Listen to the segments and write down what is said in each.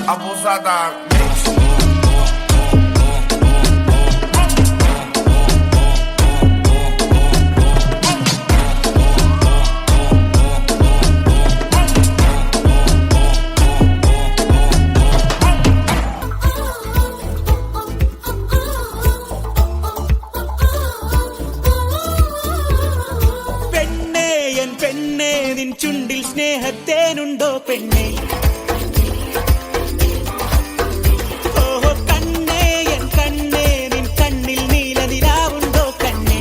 abusada. പെണ്ണേ നിൻ ചുണ്ടിൽ സ്നേഹത്തേനുണ്ടോ പെണ്ണേ ഓഹോ കണ്ണേ എൻ കണ്ണേ നിൻ കണ്ണിൽ നീലനിലാവുണ്ടോ കണ്ണേ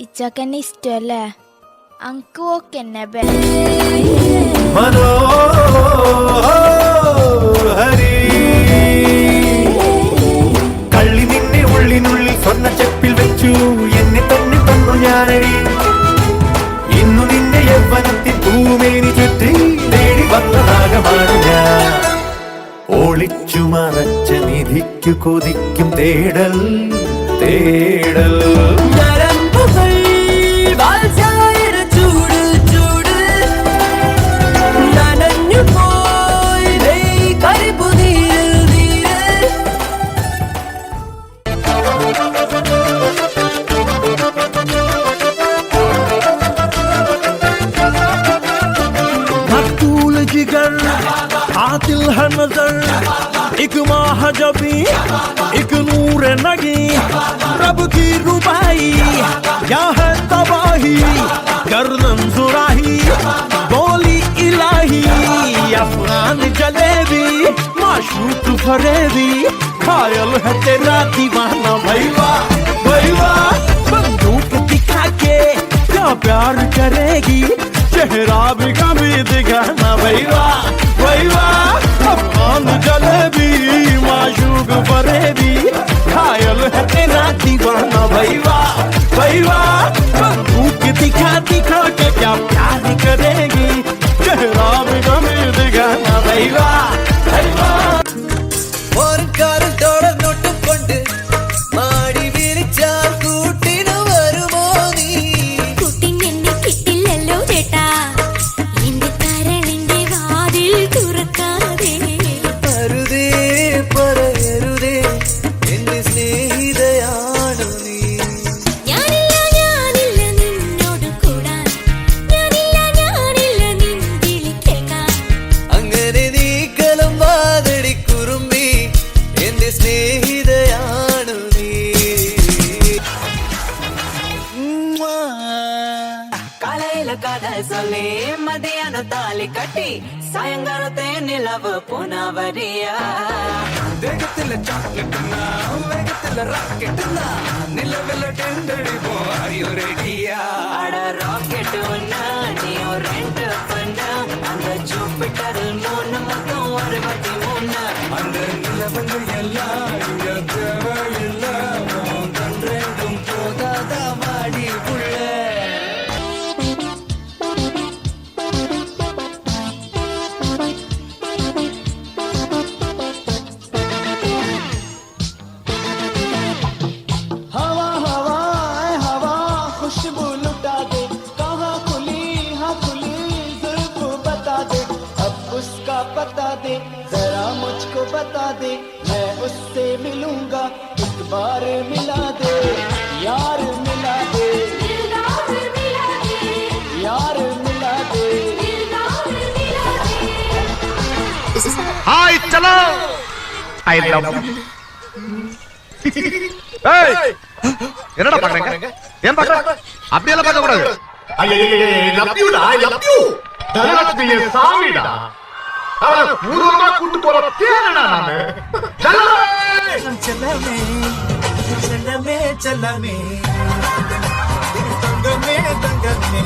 ഇച്ചക്കെന്നെ ഇഷ്ടല്ലേ അങ്ക് ഓക്കെന്നെ കള്ളി നിന്നെ ഉള്ളിനുള്ളിൽ സ്വർണ്ണ ചെപ്പിൽ വെച്ചു എന്നെ തന്നെ തന്നു ഞാനടി ഇന്നു നിന്റെ യൗവനത്തിൽ പൂമേനി ചുറ്റി നേടി വന്നതാകമാണ് ഞാൻ ഒളിച്ചു മറച്ച നിധിക്കു കൊതിക്കും തേടൽ തേടൽ आतिल है नजर एक माह जबी एक नूर नगी रब की रुबाई क्या है तबाही गर्दन जुराही बोली इलाही अफगान जलेबी माशूक फरेबी खायल है तेरा दीवाना भैया भैया बंदूक दिखा के क्या प्यार करेगी चेहरा भी कभी दिखाना भैया भैया अफगान जलेबी माशूक फरेबी खायल है तेरा दीवाना भैया भैया बंदूक दिखा दिखा के क्या प्यार करेगी चेहरा भी कभी दिखाना भैया भैया और कार दौड़ नोट കൊണ്ട് മാടി വിളിച്ചാൽ കൂട്ടിനു വരുമോ നീ കുട്ടിനെന്നെ കിട്ടില്ലല്ലോ ചേട്ടാ എന്റെ കരളിന്റെ വാതിൽ തുറക്കാതെ അരുതേ പറയരുതേ എന്റെ സ്നേഹിതയാണു നീ ഞാനില്ല നിന്നോട് കൂടാൻ ഞാനില്ല നിൻ വിളി കേൾക്കാൻ അങ്ങനെ നീ കലം വാതടി കുറുമ്പി എന്റെ സ്നേഹിതയാണു നീ காலையில கதை சொல்லி மதியான தாலி கட்டி சாயங்காலத்தை நிலவு புனவரியா வேகத்துல சாக்லேட்னா வேகத்துல ராக்கெட்னா நிலவில் டெண்டடிப்போ ஐயோ ரெடியா அட ராக்கெட் ஒன்னா நீ ஒரு ரெண்டு பண்ணா அந்த ஜூபிட்டரில் 3 மொத்தம் 63 அந்த நிலவங்கள் எல்லாம் இங்க தேவையில்ல கண் ரெண்டும் போதாதா மாடி புள்ள हवा हवा हवा खुशबू लुटा दे कहाँ खुली हाँ खुली जुल्फ बता दे अब उसका पता दे जरा मुझको बता दे मैं उससे मिलूंगा एक बार मिला दे यार मिला दे यार मिला दे हाय चलो आई लव ஏய் என்னடா பண்றீங்க ஏன் பண்ற அப்படியே எல்லாம் பார்க்க கூடாது லவ் யூ டா லவ் யூ தரலத்திய சாமிடா அவள ஊர்வலமா கூட்டி போற தேனடா நானு ചലമേ ചലമേ ചലമേ തങ്കമേ തങ്കമേ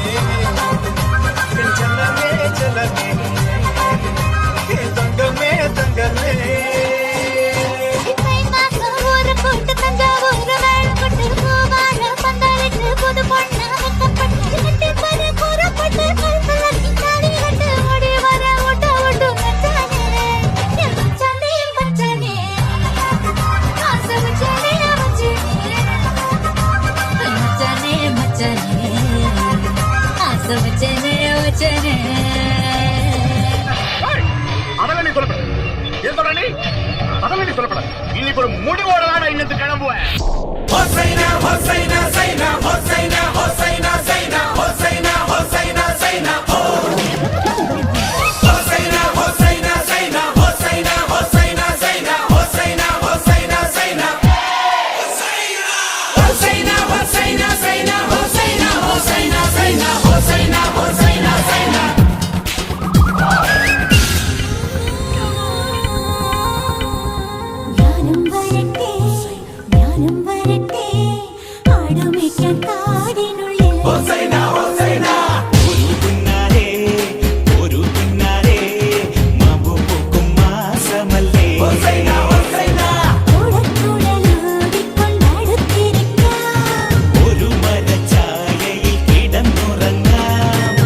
ചലമേ ചലമേ തങ്കമേ തങ്കമേ நீ அதெல்லாம் நீ சொல்லப்பட இன்னைக்கு ஒரு முடிவோட தான் இன்னத்து கிளம்புவேன். ஹொசைனா ஹொசைனா சைனா ஹொசைனா ஹொசைனா சைனா ஹொசைனா ஹொசைனா சைனா ஹொசைனா ஹொசைனா சைனா ஹொசைனா ஹொசைனா சைனா ஹொசைனா ஹொசைனா சைனா ஹொசைனா ஹொசைனா சைனா ஹொசைனா ஹொசைனா சைனா ஹொசைனா ஹொசைனா சைனா ജ്ഞാനം വരട്ടെ ആടുമേക്കാൻ കാടിനുള്ളിൽ ഹൊസൈനാ ഹൊസൈനാ ഒരു പിന്നാലെ മാമ്പു പൂക്കും മാസമല്ലേ ഹൊസൈനാ ഹൊസൈനാ കൂടക്കൂടലോടിക്കൊണ്ടടുത്തിരിക്കാം ഒരു മരച്ചായയിൽ കിടന്നുറങ്ങാം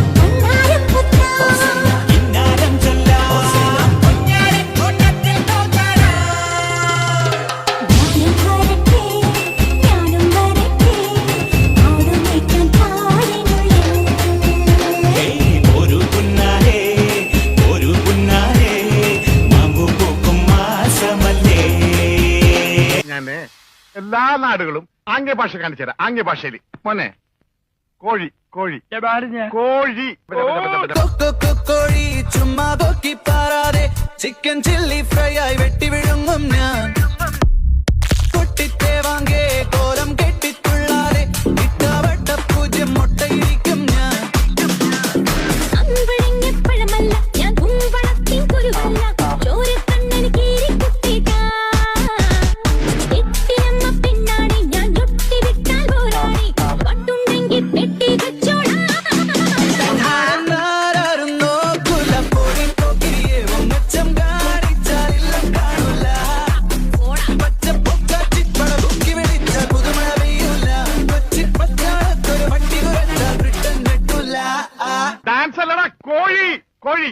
കിന്നാരം ചൊല്ലാം ജ്ഞാനം വരട്ടെ ആടുമേക്കാൻ കാടിനുള്ളിൽ ഒരു പുന്നാരെ മാമ്പു പൂക്കും മാസമല്ലേ. ഞാന് എല്ലാ നാടുകളും ആംഗ്യ ഭാഷ കാണിച്ചു തരാം. ആംഗ്യ ഭാഷയിൽ മോനെ കോഴി കോഴി കോഴി കോഴി ചുമ്മാ പൊക്കി പാറാതെ ചിക്കൻ ചില്ലി ഫ്രൈ ആയി വെട്ടി വിഴുങ്ങും ഞാൻ പൊട്ടിത്തേ വാങ്ങേ കോലം കെട്ടിത്തുള്ളാതെ ഇട്ടവട്ട പൂജ്യം മുട്ടയിരിക്കും ഞാൻ അമ്പഴങ്ങപ്പഴമല്ല ഞാൻ കുമ്പളത്തിൻ കുരുവല്ല ചോരക്കണ്ണന് കീറിക്കുത്തിട്ടാ എട്ടിയമ്മ പെണ്ണാണി ഞാൻ ഞൊട്ടിവിട്ടാൽ പോരാണി പട്ടുണ്ടെങ്കിൽ പെട്ടി വെച്ചോളാം ആരും നോക്കൂല പൊടി പൊക്കിരിയെ ഒന്നച്ചം കാണിച്ചാലില്ല കാണൂല പച്ച പൊക്കാച്ചിപ്പട പൊക്കി വെടിച്ച പുതുമഴ പെയ്യൂല കൊച്ചി പച്ചാളത്തൊരു വണ്ടി കുറച്ച ബ്രിട്ടൻ വെട്ടൂല ഡാൻസ് അല്ലടാ കോഴി കോഴി.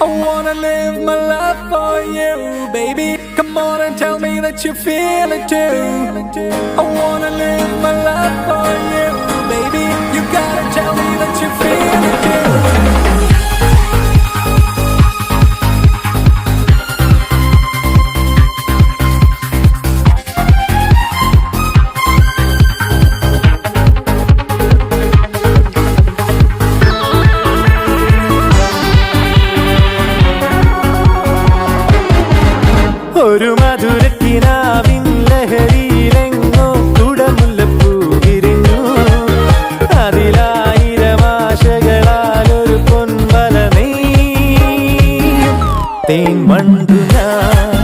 I wanna live my life for you, baby. Come on and tell me that you feel it too. I wanna live my life for you, baby. You gotta tell me that you feel it too. ഒരു മധുരക്കിനാവിൻ ലഹരിയിലെങ്ങോ കുടമുല്ലപ്പൂ വിരിഞ്ഞു അതിലായിരം ആശകളാലൊരു പൊൻവല നെയ്യും തേൻ വണ്ടു ഞാൻ